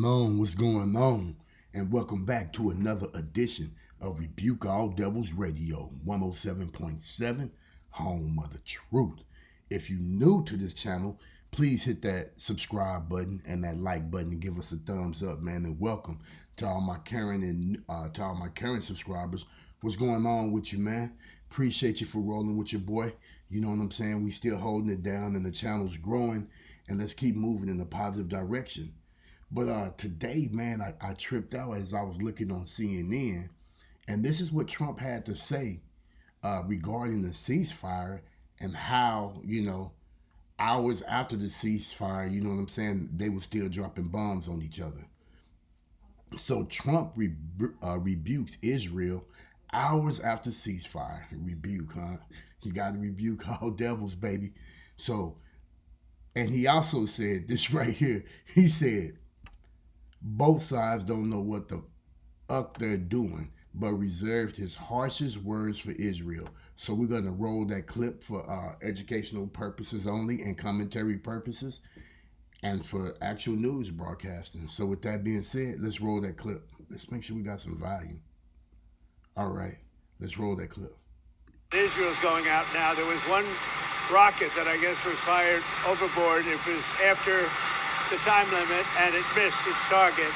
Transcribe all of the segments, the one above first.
What's going on? And welcome back to another edition of Rebuke All Devils Radio 107.7, home of the truth. If you're new to this channel, please hit that subscribe button and that like button and give us a thumbs up, man. And welcome to all my current subscribers. What's going on with you, man? Appreciate you for rolling with your boy. You know what I'm saying? We still holding it down and the channel's growing, and let's keep moving in a positive direction. But today, man, I tripped out as I was looking on CNN, and this is what Trump had to say regarding the ceasefire and how, hours after the ceasefire, you know what I'm saying, they were still dropping bombs on each other. So Trump rebukes Israel hours after ceasefire. Rebuke, huh? You got to rebuke all devils, baby. So, and he also said this right here. He said, both sides don't know what the fuck they're doing, but reserved his harshest words for Israel. So we're going to roll that clip for educational purposes only and commentary purposes and for actual news broadcasting. So with that being said, let's roll that clip. Let's make sure we got some volume. All right, let's roll that clip. Israel's going out now. There was one rocket that I guess was fired overboard. It was after the time limit, and it missed its target.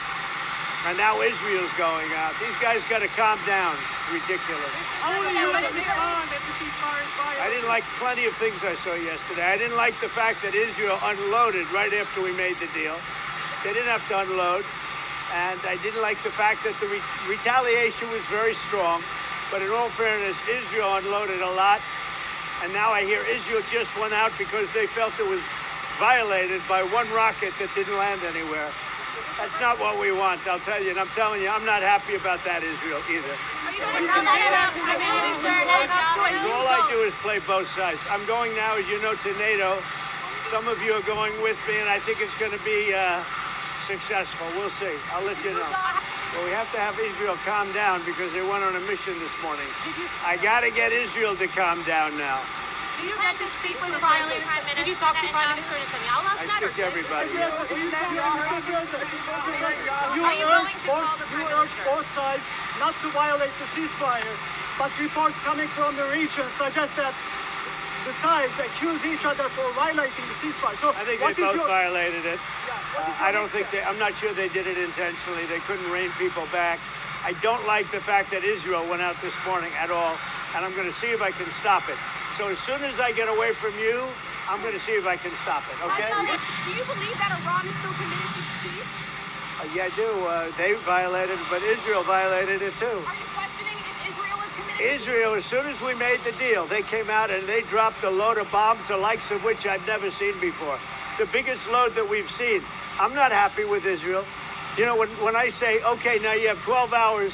And now Israel's going out. These guys got to calm down. Ridiculous. I didn't like plenty of things I saw yesterday. I didn't like the fact that Israel unloaded right after we made the deal. They didn't have to unload. And I didn't like the fact that the retaliation was very strong. But in all fairness, Israel unloaded a lot. And now I hear Israel just went out because they felt it was violated by one rocket that didn't land anywhere. That's not what we want, I'll tell you. And I'm telling you, I'm not happy about that, Israel, either. All I do is play both sides. I'm going now, as you know, to NATO. Some of you are going with me, and I think it's going to be successful. We'll see. I'll let you know. Well, we have to have Israel calm down because they went on a mission this morning. I got to get Israel to calm down now. Did you get to speak with the Prime Minister? Did you talk to Prime Minister Netanyahu last night? I speak to everybody. You urge both sides not to violate the ceasefire, but reports coming from the region suggest that the sides accuse each other for violating the ceasefire. So I think they both violated it. I don't think I'm not sure they did it intentionally. They couldn't rein people back. I don't like the fact that Israel went out this morning at all, and I'm going to see if I can stop it. So as soon as I get away from you, I'm going to see if I can stop it, okay? Do you believe that Iran is still committed to peace? Yeah, I do. They violated it, but Israel violated it too. Are you questioning if Israel is committed? Israel, as soon as we made the deal, they came out and they dropped a load of bombs, the likes of which I've never seen before. The biggest load that we've seen. I'm not happy with Israel. You know, when I say, okay, now you have 12 hours,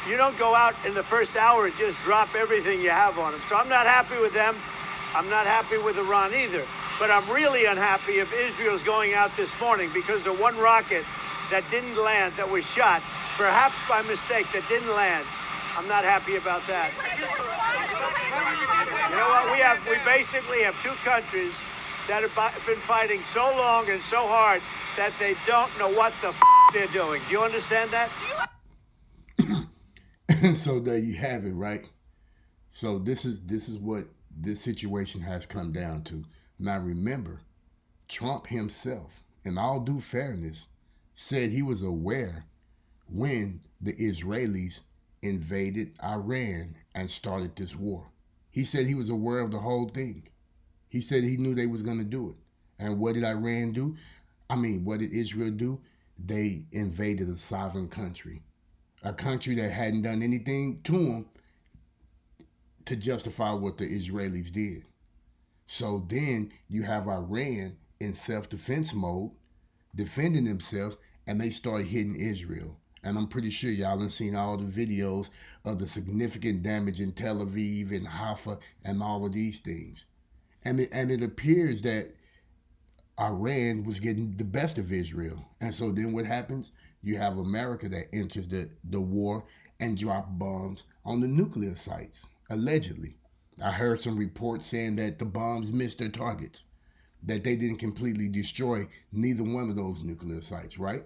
you don't go out in the first hour and just drop everything you have on them. So I'm not happy with them. I'm not happy with Iran either. But I'm really unhappy if Israel's going out this morning because of one rocket that didn't land, that was shot, perhaps by mistake, that didn't land. I'm not happy about that. You know what? We basically have two countries that have been fighting so long and so hard that they don't know what the they're doing. Do you understand that? So there you have it, right? So this is what this situation has come down to. Now remember, Trump himself, in all due fairness, said he was aware when the Israelis invaded Iran and started this war. He said he was aware of the whole thing. He said he knew they was going to do it. And what did Iran do? What did Israel do? They invaded a sovereign country. A country that hadn't done anything to them to justify what the Israelis did. So then you have Iran in self-defense mode, defending themselves, and they start hitting Israel. And I'm pretty sure y'all have seen all the videos of the significant damage in Tel Aviv and Haifa and all of these things. And it appears that Iran was getting the best of Israel. And so then what happens? You have America that enters the war and drop bombs on the nuclear sites, allegedly. I heard some reports saying that the bombs missed their targets, that they didn't completely destroy neither one of those nuclear sites, right?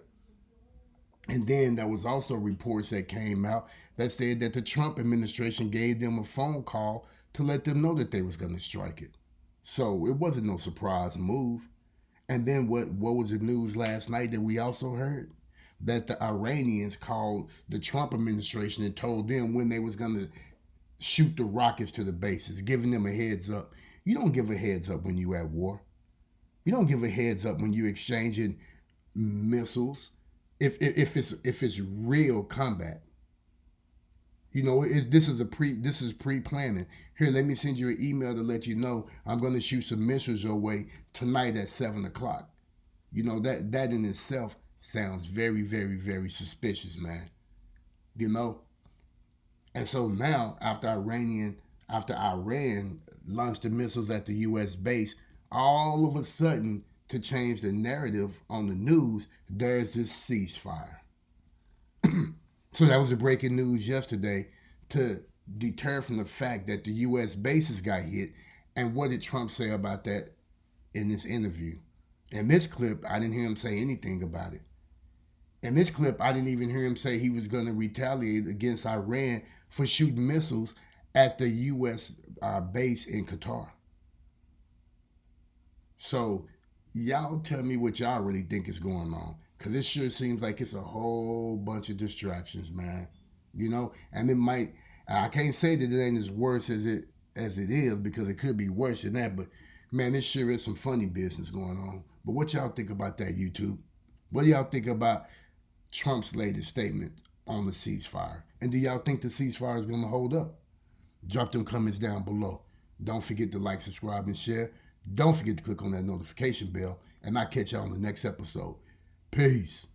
And then there was also reports that came out that said that the Trump administration gave them a phone call to let them know that they was going to strike it. So it wasn't no surprise move. And then what was the news last night that we also heard? That the Iranians called the Trump administration and told them when they was going to shoot the rockets to the bases, giving them a heads up. You don't give a heads up when you at war. You don't give a heads up when you exchanging missiles. If it's real combat, you know, this is pre-planning. Here, let me send you an email to let you know I'm going to shoot some missiles your way tonight at 7:00. You know, that in itself sounds very, very, very suspicious, man. You know, and so now after Iran launched the missiles at the U.S. base, all of a sudden, to change the narrative on the news, there's this ceasefire. So that was the breaking news yesterday to deter from the fact that the U.S. bases got hit. And what did Trump say about that in this interview? In this clip, I didn't hear him say anything about it. In this clip, I didn't even hear him say he was going to retaliate against Iran for shooting missiles at the U.S. Base in Qatar. So y'all tell me what y'all really think is going on. Because it sure seems like it's a whole bunch of distractions, man. You know? And I can't say that it ain't as worse as it is, because it could be worse than that. But, man, this sure is some funny business going on. But what y'all think about that, YouTube? What do y'all think about Trump's latest statement on the ceasefire? And do y'all think the ceasefire is going to hold up? Drop them comments down below. Don't forget to like, subscribe, and share. Don't forget to click on that notification bell. And I'll catch y'all on the next episode. Peace.